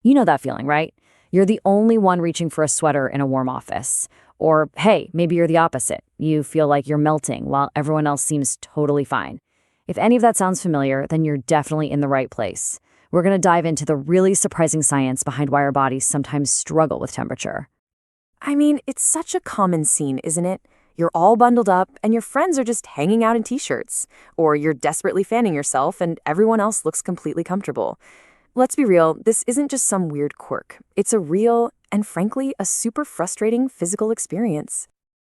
You know that feeling, right? You're the only one reaching for a sweater in a warm office. Or, hey, maybe you're the opposite. You feel like you're melting while everyone else seems totally fine. If any of that sounds familiar, then you're definitely in the right place. We're going to dive into the really surprising science behind why our bodies sometimes struggle with temperature. I mean, it's such a common scene, isn't it? You're all bundled up and your friends are just hanging out in t-shirts. Or you're desperately fanning yourself and everyone else looks completely comfortable. Let's be real, this isn't just some weird quirk. It's a real and frankly, a super frustrating physical experience.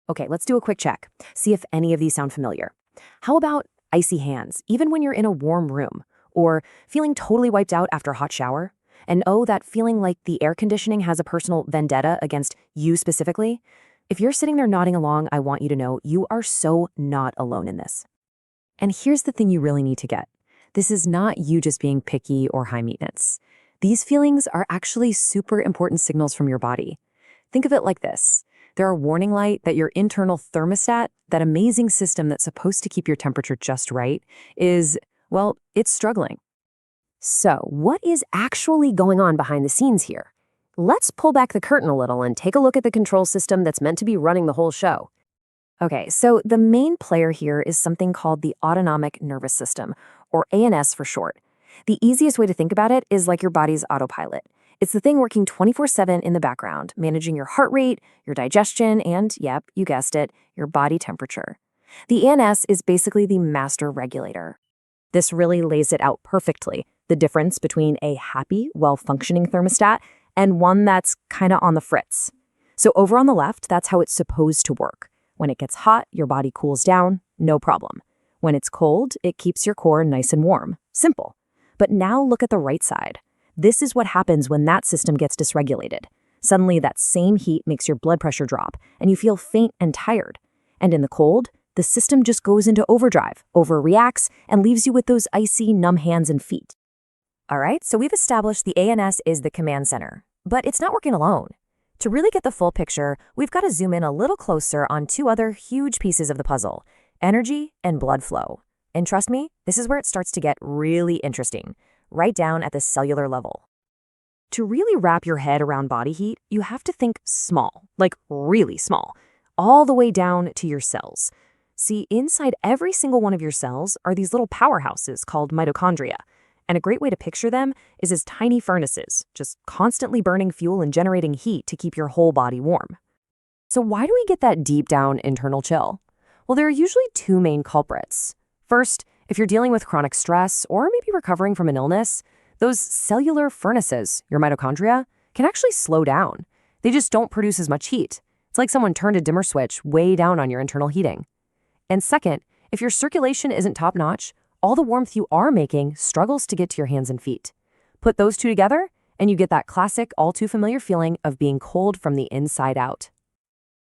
Okay, let's do a quick check. See if any of these sound familiar. How about icy hands, even when you're in a warm room? Or feeling totally wiped out after a hot shower? And oh, that feeling like the air conditioning has a personal vendetta against you specifically? If you're sitting there nodding along, I want you to know you are so not alone in this. And here's the thing you really need to get. This is not you just being picky or high maintenance. These feelings are actually super important signals from your body. Think of it like this. They're a warning light that your internal thermostat, that amazing system that's supposed to keep your temperature just right, well, it's struggling. So, what is actually going on behind the scenes here? Let's pull back the curtain a little and take a look at the control system that's meant to be running the whole show. Okay, so the main player here is something called the autonomic nervous system, or ANS for short. The easiest way to think about it is like your body's autopilot. It's the thing working 24/7 in the background, managing your heart rate, your digestion, and, yep, you guessed it, your body temperature. The ANS is basically the master regulator. This really lays it out perfectly, the difference between a happy, well-functioning thermostat and one that's kind of on the fritz. So over on the left, that's how it's supposed to work. When it gets hot, your body cools down, no problem. When it's cold, it keeps your core nice and warm. Simple. But now look at the right side. This is what happens when that system gets dysregulated. Suddenly, that same heat makes your blood pressure drop, and you feel faint and tired. And in the cold, the system just goes into overdrive, overreacts, and leaves you with those icy, numb hands and feet. All right, so we've established the ANS is the command center, but it's not working alone. To really get the full picture, we've got to zoom in a little closer on two other huge pieces of the puzzle: energy and blood flow. And trust me, this is where it starts to get really interesting, right down at the cellular level. To really wrap your head around body heat, you have to think small, like really small, all the way down to your cells. See, inside every single one of your cells are these little powerhouses called mitochondria. And a great way to picture them is as tiny furnaces, just constantly burning fuel and generating heat to keep your whole body warm. So why do we get that deep down internal chill? Well, there are usually two main culprits. First, if you're dealing with chronic stress or maybe recovering from an illness, those cellular furnaces, your mitochondria, can actually slow down. They just don't produce as much heat. It's like someone turned a dimmer switch way down on your internal heating. And second, if your circulation isn't top-notch, all the warmth you are making struggles to get to your hands and feet. Put those two together, and you get that classic, all-too-familiar feeling of being cold from the inside out.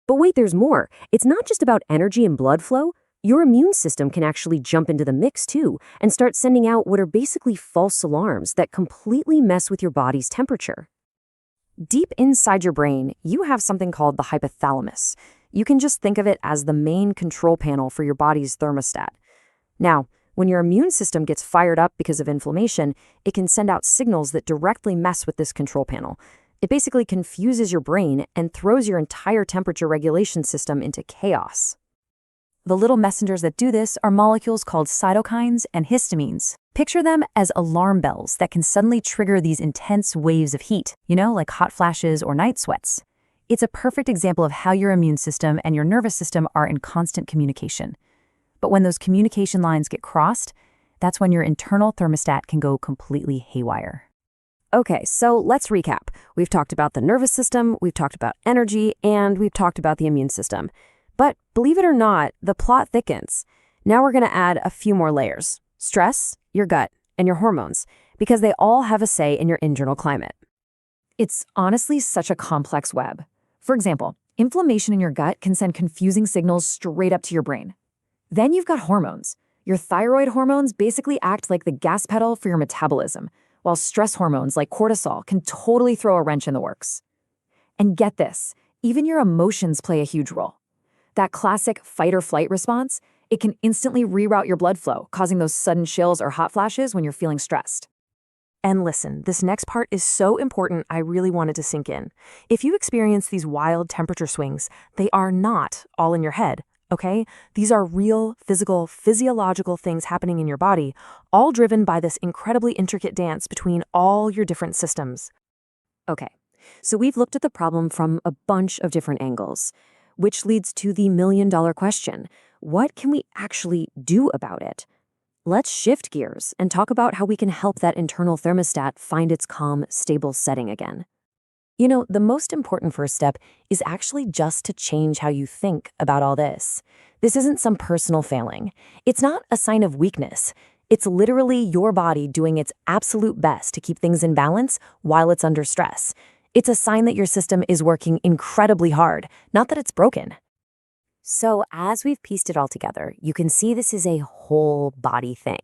But wait, there's more. It's not just about energy and blood flow. Your immune system can actually jump into the mix too and start sending out what are basically false alarms that completely mess with your body's temperature. Deep inside your brain, you have something called the hypothalamus. You can just think of it as the main control panel for your body's thermostat. Now, when your immune system gets fired up because of inflammation, it can send out signals that directly mess with this control panel. It basically confuses your brain and throws your entire temperature regulation system into chaos. The little messengers that do this are molecules called cytokines and histamines. Picture them as alarm bells that can suddenly trigger these intense waves of heat, like hot flashes or night sweats. It's a perfect example of how your immune system and your nervous system are in constant communication. But when those communication lines get crossed, that's when your internal thermostat can go completely haywire. Okay, so let's recap. We've talked about the nervous system, we've talked about energy, and we've talked about the immune system. But believe it or not, the plot thickens. Now we're going to add a few more layers: stress, your gut, and your hormones, because they all have a say in your internal climate. It's honestly such a complex web. For example, inflammation in your gut can send confusing signals straight up to your brain. Then you've got hormones. Your thyroid hormones basically act like the gas pedal for your metabolism, while stress hormones like cortisol can totally throw a wrench in the works. And get this, even your emotions play a huge role. That classic fight or flight response, it can instantly reroute your blood flow, causing those sudden chills or hot flashes when you're feeling stressed. And listen, this next part is so important, I really wanted to sink in. If you experience these wild temperature swings, they are not all in your head, okay? These are real, physical, physiological things happening in your body, all driven by this incredibly intricate dance between all your different systems. Okay, so we've looked at the problem from a bunch of different angles, which leads to the million-dollar question. What can we actually do about it? Let's shift gears and talk about how we can help that internal thermostat find its calm, stable setting again. You know, the most important first step is actually just to change how you think about all this. This isn't some personal failing. It's not a sign of weakness. It's literally your body doing its absolute best to keep things in balance while it's under stress. It's a sign that your system is working incredibly hard, not that it's broken. So, as we've pieced it all together, you can see this is a whole body thing.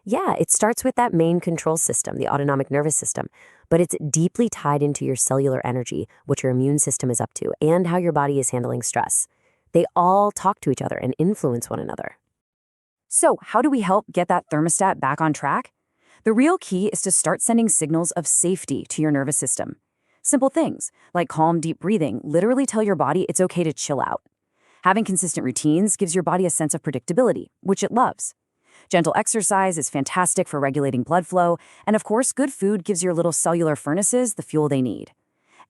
Yeah, it starts with that main control system, the autonomic nervous system, but it's deeply tied into your cellular energy, what your immune system is up to, and how your body is handling stress. They all talk to each other and influence one another. So, how do we help get that thermostat back on track? The real key is to start sending signals of safety to your nervous system. Simple things, like calm, deep breathing, literally tell your body it's okay to chill out. Having consistent routines gives your body a sense of predictability, which it loves. Gentle exercise is fantastic for regulating blood flow, and of course, good food gives your little cellular furnaces the fuel they need.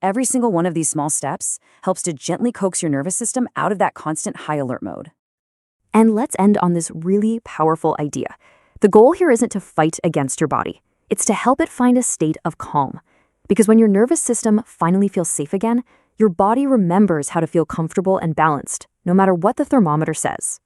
Every single one of these small steps helps to gently coax your nervous system out of that constant high alert mode. And let's end on this really powerful idea. The goal here isn't to fight against your body. It's to help it find a state of calm. Because when your nervous system finally feels safe again, your body remembers how to feel comfortable and balanced, no matter what the thermometer says.